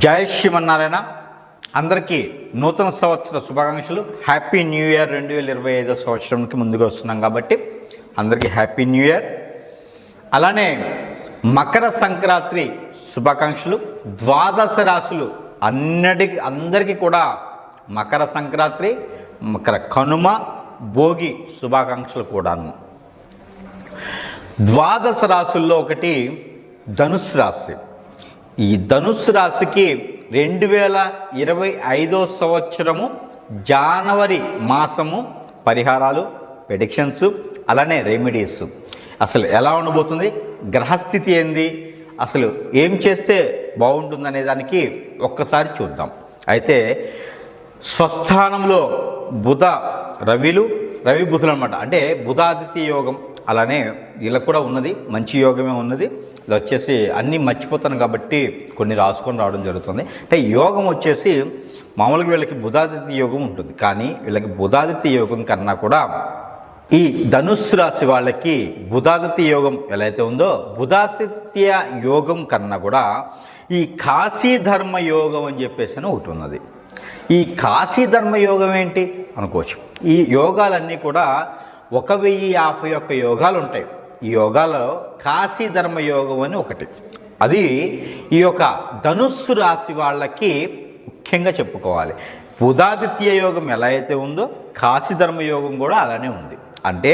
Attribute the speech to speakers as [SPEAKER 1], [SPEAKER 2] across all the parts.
[SPEAKER 1] జై శ్రీమన్నారాయణ. అందరికీ నూతన సంవత్సర శుభాకాంక్షలు. Happy new year. 2025 సంవత్సరంకి ముందుగా వస్తున్నాం కాబట్టి అందరికీ హ్యాపీ న్యూ ఇయర్. అలానే మకర సంక్రాంతి శుభాకాంక్షలు. ద్వాదశ రాశులు అందరికీ కూడా మకర సంక్రాంతి, మకర కనుమ, భోగి శుభాకాంక్షలు కూడాను. ద్వాదశ రాశుల్లో ఒకటి ధనుస్సు రాశి. ఈ ధనుస్సు రాశికి 2025 సంవత్సరము జనవరి మాసము పరిహారాలు, ప్రెడిక్షన్స్, అలానే రెమెడీస్ అసలు ఎలా ఉండబోతుంది, గ్రహస్థితి ఏంది, అసలు ఏం చేస్తే బాగుంటుందనే దానికి ఒక్కసారి చూద్దాం. అయితే స్వస్థానంలో రవి బుధులు అనమాట. అంటే బుధాదిత్య యోగం, అలానే వీళ్ళకు కూడా ఉన్నది, మంచి యోగమే ఉన్నది. ఇలా వచ్చేసి అన్నీ మర్చిపోతాను కాబట్టి కొన్ని రాసుకొని రావడం జరుగుతుంది. అంటే యోగం వచ్చేసి మామూలుగా వీళ్ళకి బుధాదిత్య యోగం ఉంటుంది, కానీ వీళ్ళకి బుధాదిత్య యోగం కన్నా కూడా ఈ ధనుస్సు రాశి వాళ్ళకి బుధాదిత్య యోగం ఎలా అయితే ఉందో, బుధాదిత్య యోగం కన్నా కూడా ఈ కాశీ ధర్మ యోగం అని చెప్పేసి ఒకటి ఉన్నది. ఈ కాశీ ధర్మ యోగం ఏంటి అనుకోవచ్చు. ఈ యోగాలన్నీ కూడా 1051 యోగాలు ఉంటాయి. ఈ యోగాల్లో కాశీ ధర్మ యోగం అని ఒకటి. అది ఈ యొక్క ధనుస్సు రాశి వాళ్ళకి ముఖ్యంగా చెప్పుకోవాలి. బుధాదిత్య యోగం ఎలా అయితే ఉందో కాశీ ధర్మ యోగం కూడా అలానే ఉంది. అంటే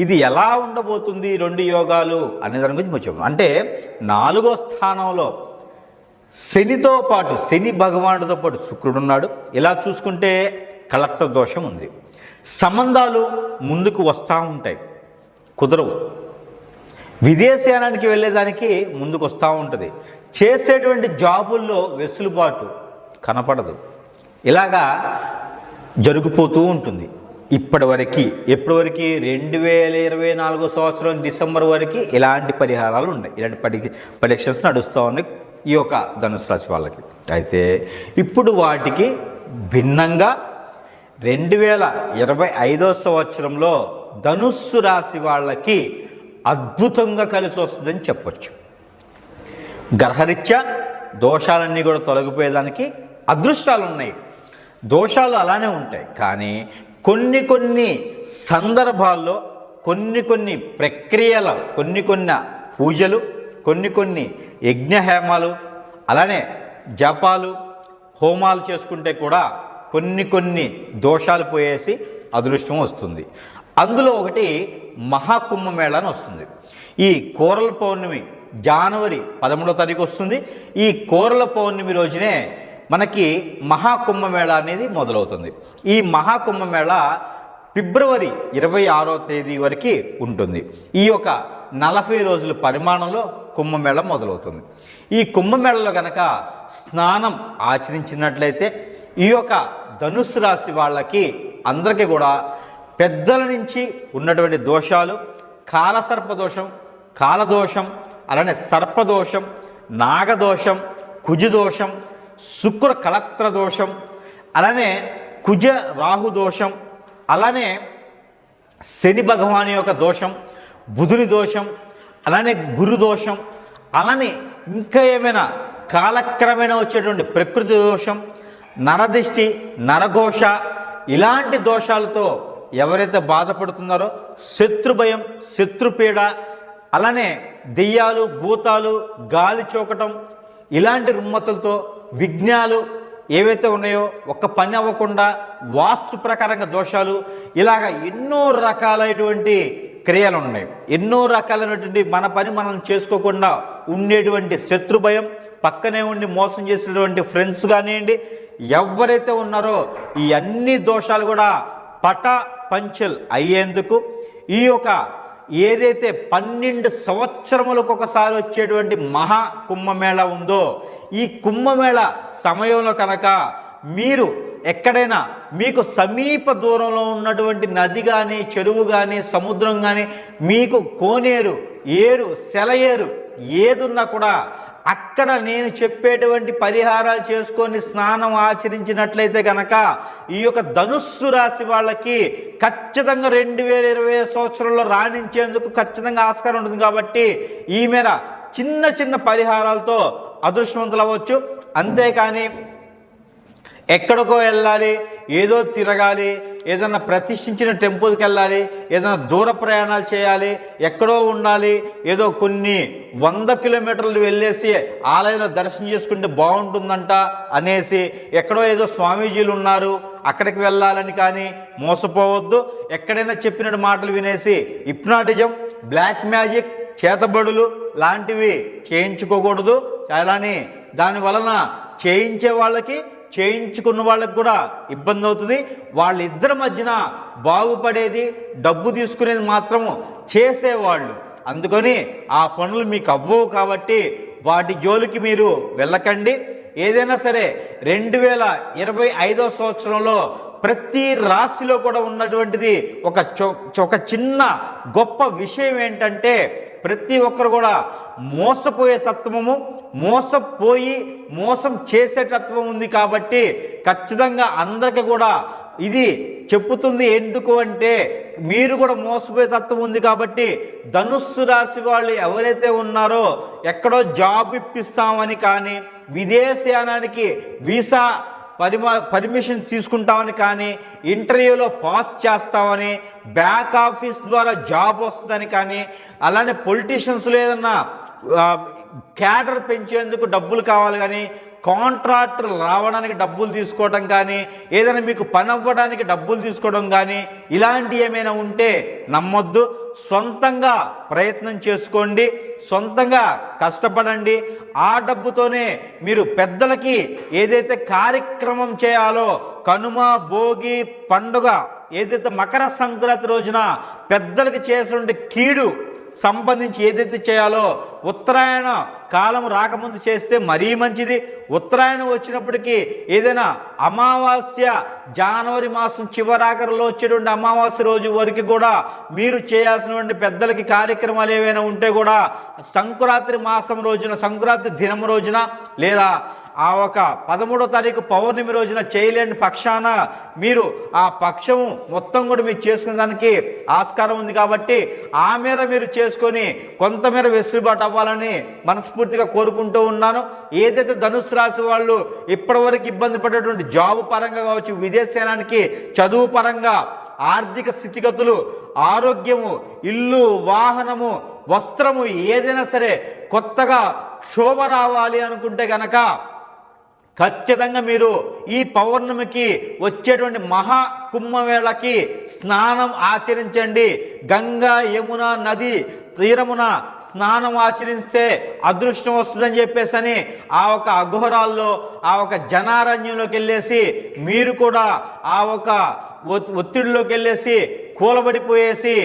[SPEAKER 1] ఇది ఎలా ఉండబోతుంది రెండు యోగాలు అనే దాని గురించి మనం చెప్పాం. అంటే 4వ స్థానంలో శనితో పాటు, శని భగవానుడితో పాటు శుక్రుడు ఉన్నాడు. ఇలా చూసుకుంటే కలత్ర దోషం ఉంది. సంబంధాలు ముందుకు వస్తూ ఉంటాయి, కుదరవు. విదేశయానానికి వెళ్ళేదానికి ముందుకు వస్తూ ఉంటుంది. చేసేటువంటి జాబుల్లో వెసులుబాటు కనపడదు. ఇలాగా జరిగిపోతూ ఉంటుంది. ఎప్పటివరకు 2024 సంవత్సరం డిసెంబర్ వరకు ఇలాంటి పరిహారాలు ఉన్నాయి, ఇలాంటి ప్రెడిక్షన్స్ నడుస్తూ ఉన్నాయి ఈ యొక్క ధనుసు రాశి వాళ్ళకి. అయితే ఇప్పుడు వాటికి భిన్నంగా 2025 సంవత్సరంలో ధనుస్సు రాశి వాళ్ళకి అద్భుతంగా కలిసి వస్తుందని చెప్పచ్చు. గ్రహరీత్యా దోషాలన్నీ కూడా తొలగిపోయేదానికి అదృష్టాలు ఉన్నాయి. దోషాలు అలానే ఉంటాయి, కానీ కొన్ని సందర్భాల్లో కొన్ని ప్రక్రియలు, కొన్ని పూజలు, కొన్ని యజ్ఞహేమాలు, అలానే జపాలు, హోమాలు చేసుకుంటే కూడా కొన్ని దోషాలు పోయేసి అదృష్టం వస్తుంది. అందులో ఒకటి మహాకుంభమేళ అని వస్తుంది. ఈ కోరల పౌర్ణమి జనవరి 13వ తారీఖు వస్తుంది. ఈ కోరల పౌర్ణమి రోజునే మనకి మహాకుంభమేళ అనేది మొదలవుతుంది. ఈ మహాకుంభమేళ ఫిబ్రవరి 26వ తేదీ వరకు ఉంటుంది. ఈ యొక్క 40 రోజుల పరిమాణంలో కుంభమేళ మొదలవుతుంది. ఈ కుంభమేళలో కనుక స్నానం ఆచరించినట్లయితే ఈ యొక్క ధనుస్సు రాశి వాళ్ళకి అందరికీ కూడా పెద్దల నుంచి ఉన్నటువంటి దోషాలు, కాలసర్పదోషం, కాలదోషం, అలానే సర్పదోషం, నాగదోషం, కుజదోషం, శుక్ర కళత్ర దోషం, అలానే కుజ రాహు దోషం, అలానే శని భగవాని యొక్క దోషం, బుధుని దోషం, అలానే గురు దోషం, అలానే ఇంకా ఏమైనా కాలక్రమేణా వచ్చేటువంటి ప్రకృతి దోషం, నరదిష్టి, నరఘోష, ఇలాంటి దోషాలతో ఎవరైతే బాధపడుతున్నారో, శత్రుభయం, శత్రుపీడ, అలానే దెయ్యాలు, భూతాలు, గాలి చోకటం, ఇలాంటి రుమ్మతులతో విఘ్నాలు ఏవైతే ఉన్నాయో, ఒక్క పని అవ్వకుండా వాస్తు ప్రకారంగా దోషాలు, ఇలాగ ఎన్నో రకాలైనటువంటి క్రియలు ఉన్నాయి. ఎన్నో రకాలైనటువంటి మన పని మనం చేసుకోకుండా ఉండేటువంటి శత్రుభయం, పక్కనే ఉండి మోసం చేసినటువంటి ఫ్రెండ్స్ కానివ్వండి, ఎవరైతే ఉన్నారో ఈ అన్ని దోషాలు కూడా పంచల్ అయ్యేందుకు ఈ యొక్క ఏదైతే 12 సంవత్సరములకు ఒకసారి వచ్చేటువంటి మహా కుంభమేళ ఉందో, ఈ కుంభమేళ సమయంలో కనుక మీరు ఎక్కడైనా మీకు సమీప దూరంలో ఉన్నటువంటి నది కానీ, చెరువు కానీ, సముద్రం కానీ, మీకు కోనేరు, ఏరు, సెలయేరు ఏదున్నా కూడా అక్కడ నేను చెప్పేటువంటి పరిహారాలు చేసుకొని స్నానం ఆచరించినట్లయితే కనుక ఈ యొక్క ధనుస్సు రాశి వాళ్ళకి ఖచ్చితంగా 2020 సంవత్సరంలో రాణించేందుకు ఖచ్చితంగా ఆస్కారం ఉంటుంది. కాబట్టి ఈ మేర చిన్న చిన్న పరిహారాలతో అదృష్టవంతులు అవ్వచ్చు. అంతేకాని ఎక్కడికో వెళ్ళాలి, ఏదో తిరగాలి, ఏదైనా ప్రతిష్ఠించిన టెంపుల్కి వెళ్ళాలి, ఏదైనా దూర ప్రయాణాలు చేయాలి, ఎక్కడో ఉండాలి, ఏదో కొన్ని 100 కిలోమీటర్లు వెళ్ళేసి ఆలయంలో దర్శనం చేసుకుంటే బాగుంటుందంట అనేసి ఎక్కడో ఏదో స్వామీజీలు ఉన్నారు అక్కడికి వెళ్ళాలని కానీ మోసపోవద్దు. ఎక్కడైనా చెప్పిన మాటలు వినేసి హిప్నాటిజం, బ్లాక్ మ్యాజిక్, చేతబడులు లాంటివి చేయించుకోకూడదు. అలానే దాని వలన చేయించే వాళ్ళకి చేయించుకున్న వాళ్ళకి కూడా ఇబ్బంది అవుతుంది. వాళ్ళిద్దరి మధ్యన బాగుపడేది, డబ్బు తీసుకునేది మాత్రము చేసేవాళ్ళు. అందుకని ఆ పనులు మీకు అవ్వవు కాబట్టి వాటి జోలికి మీరు వెళ్ళకండి. ఏదైనా సరే 2025వ సంవత్సరంలో ప్రతి రాశిలో కూడా ఉన్నటువంటిది ఒక చిన్న గొప్ప విషయం ఏంటంటే, ప్రతి ఒక్కరు కూడా మోసపోయే తత్వము, మోసం చేసే తత్వం ఉంది. కాబట్టి ఖచ్చితంగా అందరికీ కూడా ఇది చెప్పుతుంది. ఎందుకు అంటే మీరు కూడా మోసపోయే తత్వం ఉంది కాబట్టి ధనుస్సు రాశి వాళ్ళు ఎవరైతే ఉన్నారో ఎక్కడో జాబ్ ఇప్పిస్తామని కానీ, విదేశయానానికి వీసా పర్మిషన్ తీసుకుంటామని కానీ, ఇంటర్వ్యూలో పాస్ చేస్తామని, బ్యాక్ ఆఫీస్ ద్వారా జాబ్ వస్తుందని కానీ, అలానే పొలిటీషియన్స్లో ఏదన్నా క్యాడర్ పెంచేందుకు డబ్బులు కావాలి కానీ, కాంట్రాక్టర్ రావడానికి డబ్బులు తీసుకోవడం కానీ, ఏదైనా మీకు పని అవ్వడానికి డబ్బులు తీసుకోవడం కానీ, ఇలాంటివి ఏమైనా ఉంటే నమ్మొద్దు. సొంతంగా ప్రయత్నం చేసుకోండి, సొంతంగా కష్టపడండి. ఆ డబ్బుతోనే మీరు పెద్దలకి ఏదైతే కార్యక్రమం చేయాలో, కనుమ, భోగి, పండుగ, ఏదైతే మకర సంక్రాంతి రోజున పెద్దలకి చేసినటువంటి కీడు సంబంధించి ఏదైతే చేయాలో ఉత్తరాయణ కాలం రాకముందు చేస్తే మరీ మంచిది. ఉత్తరాయణం వచ్చినప్పటికీ ఏదైనా అమావాస్య, జనవరి మాసం చివరాఖరులో వచ్చేటువంటి అమావాస్య రోజు వరకు కూడా మీరు చేయాల్సినటువంటి పెద్దలకి కార్యక్రమాలు ఏవైనా ఉంటే కూడా సంక్రాంతి మాసం రోజున, సంక్రాంతి దినం రోజున, లేదా ఆ ఒక 13వ తారీఖు పౌర్ణమి రోజున చేయలేని పక్షాన మీరు ఆ పక్షము మొత్తం కూడా మీరు చేసుకునే దానికి ఆస్కారం ఉంది. కాబట్టి ఆ మేర మీరు చేసుకొని కొంతమేర వెసులుబాటు అవ్వాలని మనస్ఫూర్తిగా కోరుకుంటూ ఉన్నాను. ఏదైతే ధనుసు రాశి వాళ్ళు ఇప్పటివరకు ఇబ్బంది పడేటువంటి జాబు పరంగా కావచ్చు, విదేశయానానికి, చదువు పరంగా, ఆర్థిక స్థితిగతులు, ఆరోగ్యము, ఇల్లు, వాహనము, వస్త్రము, ఏదైనా సరే కొత్తగా శోభ రావాలి అనుకుంటే గనక ఖచ్చితంగా మీరు ఈ పౌర్ణమికి వచ్చేటువంటి మహా కుంభమేళకి స్నానం ఆచరించండి. గంగా, యమున నది తీరమున స్నానం ఆచరిస్తే అదృష్టం వస్తుందని చెప్పేసి ఆ ఒక అఘోరాల్లో, ఆ ఒక జనారణ్యంలోకి వెళ్ళేసి మీరు కూడా ఆ ఒక ఒత్తిడిలోకి వెళ్ళేసి కూలబడిపోయేసి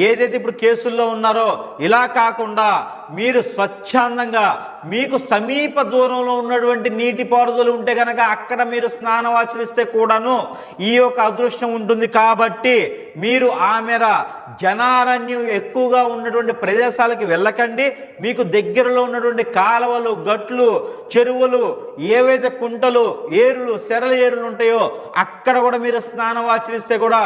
[SPEAKER 1] ఏదైతే ఇప్పుడు కేసుల్లో ఉన్నారో ఇలా కాకుండా మీరు స్వచ్ఛందంగా మీకు సమీప దూరంలో ఉన్నటువంటి నీటి పారుదల ఉంటే కనుక అక్కడ మీరు స్నానం ఆచరిస్తే కూడాను ఈ యొక్క అదృష్టం ఉంటుంది. కాబట్టి మీరు ఆ మేర జనారణ్యం ఎక్కువగా ఉన్నటువంటి ప్రదేశాలకి వెళ్ళకండి. మీకు దగ్గరలో ఉన్నటువంటి కాలువలు, గట్లు, చెరువులు, ఏవైతే కుంటలు, ఏరులు, సెరల ఏరులు ఉంటాయో అక్కడ కూడా మీరు స్నానం ఆచరిస్తే కూడా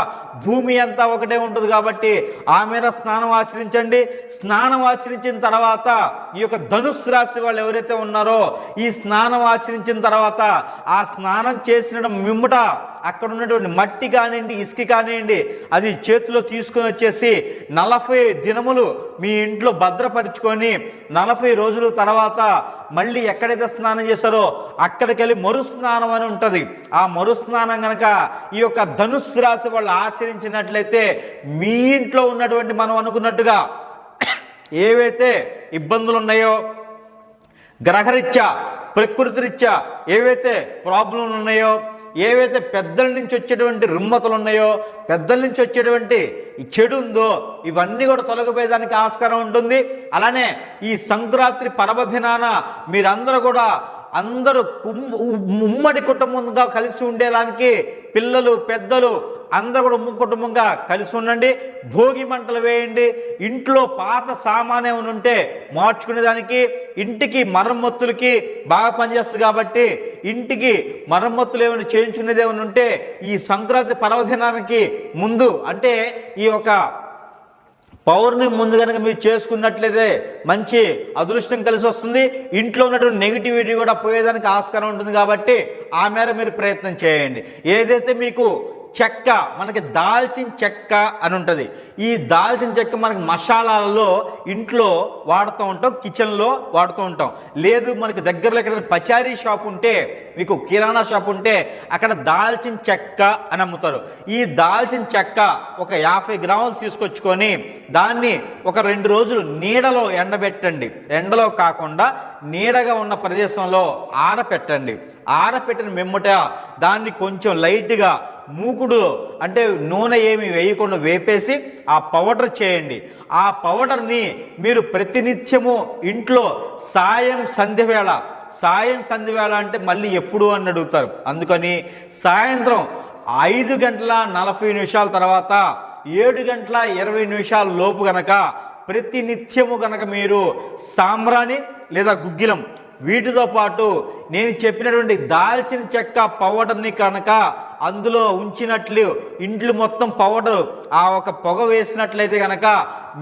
[SPEAKER 1] భూమి అంతా ఒకటే ఉంటుంది. కాబట్టి ఆ మేర స్నానం ఆచరించండి. స్నానం ఆచరించిన తర్వాత ఈ యొక్క ధనుస్సు రాశి వాళ్ళు ఎవరైతే ఉన్నారో ఈ స్నానం ఆచరించిన తర్వాత ఆ స్నానం చేసిన మిమ్మట అక్కడ ఉన్నటువంటి మట్టి కానివ్వండి, ఇసుక కానివ్వండి, అది చేతిలో తీసుకొని వచ్చేసి 40 దినములు మీ ఇంట్లో భద్రపరుచుకొని 40 రోజుల తర్వాత మళ్ళీ ఎక్కడైతే స్నానం చేశారో అక్కడికి వెళ్ళి మరుస్నానం అని ఉంటుంది. ఆ మరుస్నానం కనుక ఈ యొక్క ధనుస్సు రాశి వాళ్ళు ఆచరించినట్లయితే మీ ఇంట్లో ఉన్నటువంటి మనం అనుకున్నట్టుగా ఏవైతే ఇబ్బందులు ఉన్నాయో, గ్రహరీత్యా, ప్రకృతి రీత్యా ఏవైతే ప్రాబ్లంలు ఉన్నాయో, ఏవైతే పెద్దల నుంచి వచ్చేటువంటి రుమ్మతులు ఉన్నాయో, పెద్దల నుంచి వచ్చేటువంటి చెడు ఉందో ఇవన్నీ కూడా తొలగిపోయేదానికి ఆస్కారం ఉంటుంది. అలానే ఈ సంక్రాంతి పర్వదినాన మీరందరూ కూడా ఉమ్మడి కుటుంబంగా కలిసి ఉండేదానికి పిల్లలు, పెద్దలు అందరూ కూడా కుటుంబంగా కలిసి ఉండండి. భోగి మంటలు వేయండి. ఇంట్లో పాత సామాన్ ఏమైనా ఉంటే మార్చుకునేదానికి, ఇంటికి మరమ్మతులకి బాగా పనిచేస్తుంది. కాబట్టి ఇంటికి మరమ్మతులు ఏమైనా చేయించుకునేది ఏమైనా ఉంటే ఈ సంక్రాంతి పర్వదినానికి ముందు, అంటే ఈ ఒక పౌర్ణమి ముందు కనుక మీరు చేసుకున్నట్లయితే మంచి అదృష్టం కలిసి వస్తుంది. ఇంట్లో ఉన్నటువంటి నెగిటివిటీ కూడా పోయేదానికి ఆస్కారం ఉంటుంది. కాబట్టి ఆ మేర మీరు ప్రయత్నం చేయండి. ఏదైతే మీకు చెక్క, మనకి దాల్చిన చెక్క అని ఉంటుంది. ఈ దాల్చిన చెక్క మనకి మసాలాలలో ఇంట్లో వాడుతూ ఉంటాం, కిచెన్లో వాడుతూ ఉంటాం. లేదు మనకి దగ్గరలో ఎక్కడ పచారీ షాప్ ఉంటే, మీకు కిరాణా షాప్ ఉంటే అక్కడ దాల్చిన చెక్క అని అమ్ముతారు. ఈ దాల్చిన చెక్క ఒక 50 గ్రాములు తీసుకొచ్చుకొని దాన్ని ఒక 2 రోజులు నీడలో ఎండబెట్టండి. ఎండలో కాకుండా నీడగా ఉన్న ప్రదేశంలో ఆరపెట్టండి. ఆరపెట్టిన మిమ్మట దాన్ని కొంచెం లైట్గా మూకుడు అంటే నూనె ఏమి వేయకుండా వేపేసి ఆ పౌడర్ చేయండి. ఆ పౌడర్ని మీరు ప్రతినిత్యము ఇంట్లో సాయం సంధ్యవేళ అంటే మళ్ళీ ఎప్పుడు అని అడుగుతారు. అందుకని సాయంత్రం 5:40 తర్వాత 7:20 లోపు గనక ప్రతినిత్యము గనక మీరు సాంబ్రాణి లేదా గుగ్గిలం వీటితో పాటు నేను చెప్పినటువంటి దాల్చిన చెక్క పౌడర్ని కనుక అందులో ఉంచినట్లు ఇంట్లో మొత్తం పౌడర్ ఆ ఒక పొగ వేసినట్లయితే కనుక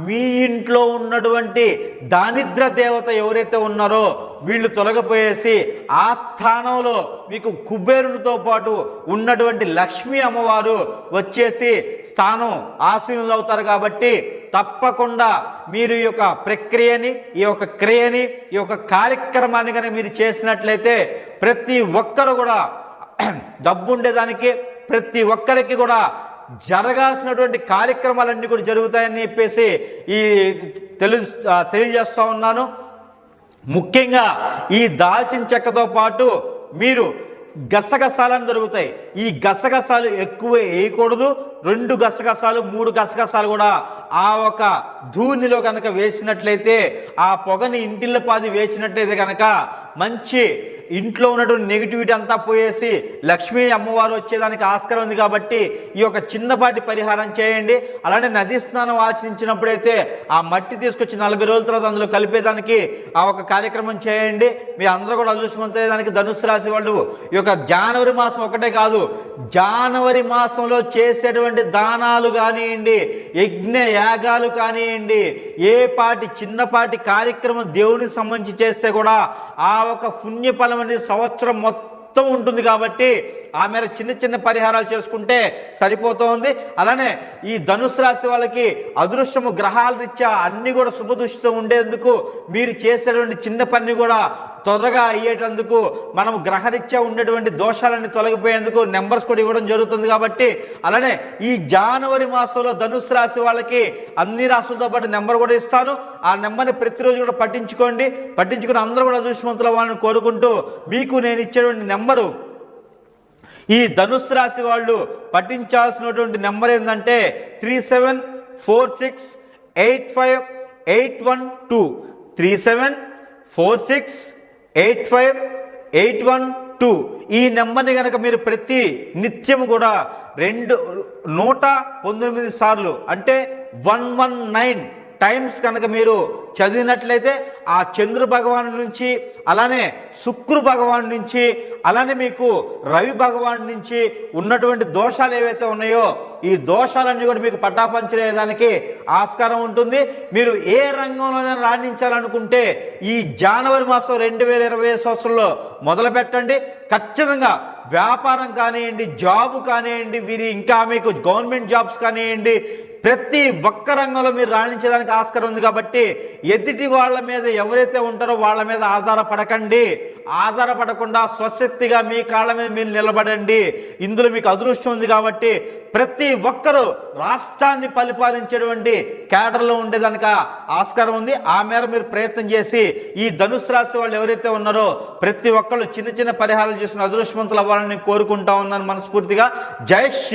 [SPEAKER 1] మీ ఇంట్లో ఉన్నటువంటి దారిద్ర దేవత ఎవరైతే ఉన్నారో వీళ్ళు తొలగిపోయేసి ఆ స్థానంలో మీకు కుబేరునితో పాటు ఉన్నటువంటి లక్ష్మీ అమ్మవారు వచ్చేసి స్థానం ఆశీనులు అవుతారు. కాబట్టి తప్పకుండా మీరు ఈ యొక్క ప్రక్రియని, ఈ యొక్క క్రియని, ఈ యొక్క కార్యక్రమాన్ని కనుక మీరు చేసినట్లయితే ప్రతి ఒక్కరు కూడా డబ్బు ఉండేదానికి, ప్రతి ఒక్కరికి కూడా జరగాల్సినటువంటి కార్యక్రమాలన్నీ కూడా జరుగుతాయని చెప్పేసి తెలియజేస్తూ ఉన్నాను. ముఖ్యంగా ఈ దాల్చిన చెక్కతో పాటు మీరు గసగసాలను దొరుకుతాయి. ఈ గసగసాలు ఎక్కువ వేయకూడదు. 2 గసగసాలు 3 గసగసాలు కూడా ఆ ఒక ధూనిలో కనుక వేసినట్లయితే, ఆ పొగని ఇంటిల్లపాది వేసినట్లయితే కనుక మంచి ఇంట్లో ఉన్నటువంటి నెగిటివిటీ అంతా పోయేసి లక్ష్మీ అమ్మవారు వచ్చేదానికి ఆస్కారం ఉంది. కాబట్టి ఈ యొక్క చిన్నపాటి పరిహారం చేయండి. అలానే నదీ స్నానం ఆచరించినప్పుడైతే ఆ మట్టి తీసుకొచ్చి 40 రోజుల తర్వాత అందులో కలిపేదానికి ఆ ఒక కార్యక్రమం చేయండి. మీ అందరూ కూడా అదృష్టవంతయ్యేదానికి ధనుసు రాశి వాళ్ళు ఈ యొక్క జనవరి మాసం ఒకటే కాదు, జనవరి మాసంలో చేసేటువంటి దానాలు కానివ్వండి, యజ్ఞ యాగాలు కానివ్వండి, ఏ పాటి చిన్నపాటి కార్యక్రమం దేవునికి సంబంధించి చేస్తే కూడా ఆ ఒక పుణ్యఫలం అనేది సంవత్సరం మొత్తం ఉంటుంది. కాబట్టి ఆ మేర చిన్న చిన్న పరిహారాలు చేసుకుంటే సరిపోతుంది. అలానే ఈ ధనుసు రాశి వాళ్ళకి అదృష్టము గ్రహాల రీత్యా అన్ని కూడా శుభదృష్టితో ఉండేందుకు మీరు చేసేటువంటి చిన్న పని కూడా త్వరగా అయ్యేటందుకు మనం గ్రహరీత్యా ఉండేటువంటి దోషాలన్నీ తొలగిపోయేందుకు నెంబర్స్ కూడా ఇవ్వడం జరుగుతుంది. కాబట్టి అలానే ఈ జనవరి మాసంలో ధనుసు రాశి వాళ్ళకి అన్ని రాశులతో పాటు నెంబర్ కూడా ఇస్తాను. ఆ నెంబర్ని ప్రతిరోజు కూడా పట్టించుకుని అందరూ కూడా అదృష్టవంతుల వాళ్ళని కోరుకుంటూ మీకు నేను ఇచ్చేటువంటి నెంబరు, ఈ ధనుసు రాశి వాళ్ళు పఠించాల్సినటువంటి నెంబర్ ఏంటంటే 3746858112 3746858112 ఈ నెంబర్ని కనుక మీరు ప్రతి నిత్యం కూడా 119 సార్లు అంటే 119 టైమ్స్ కనుక మీరు చదివినట్లయితే ఆ చంద్ర భగవాను నుంచి, అలానే శుక్ర భగవాను నుంచి, అలానే మీకు రవి భగవాను నుంచి ఉన్నటువంటి దోషాలు ఏవైతే ఉన్నాయో ఈ దోషాలన్నీ కూడా మీకు పటాపంచలేదానికి ఆస్కారం ఉంటుంది. మీరు ఏ రంగంలోనే రాణించాలనుకుంటే ఈ జనవరి మాసం 2020 సంవత్సరంలో మొదలు పెట్టండి. ఖచ్చితంగా వ్యాపారం కానివ్వండి, జాబ్ కానివ్వండి, వీరి ఇంకా మీకు గవర్నమెంట్ జాబ్స్ కానివ్వండి, ప్రతి ఒక్క రంగంలో మీరు రాణించడానికి ఆస్కారం ఉంది. కాబట్టి ఎదుటి వాళ్ళ మీద ఎవరైతే ఉంటారో వాళ్ళ మీద ఆధారపడకుండా స్వశక్తిగా మీ కాళ్ళ మీద మీరు నిలబడండి. ఇందులో మీకు అదృష్టం ఉంది. కాబట్టి ప్రతి ఒక్కరూ రాష్ట్రాన్ని పరిపాలించేటువంటి క్యాడర్లో ఉండేదానికి ఆస్కారం ఉంది. ఆ మేర మీరు ప్రయత్నం చేసి ఈ ధనుసు రాశి వాళ్ళు ఎవరైతే ఉన్నారో ప్రతి ఒక్కళ్ళు చిన్న చిన్న పరిహారాలు చేసిన అదృష్టవంతులు అవ్వాలని కోరుకుంటా ఉన్నాను మనస్ఫూర్తిగా. జై శ్రీ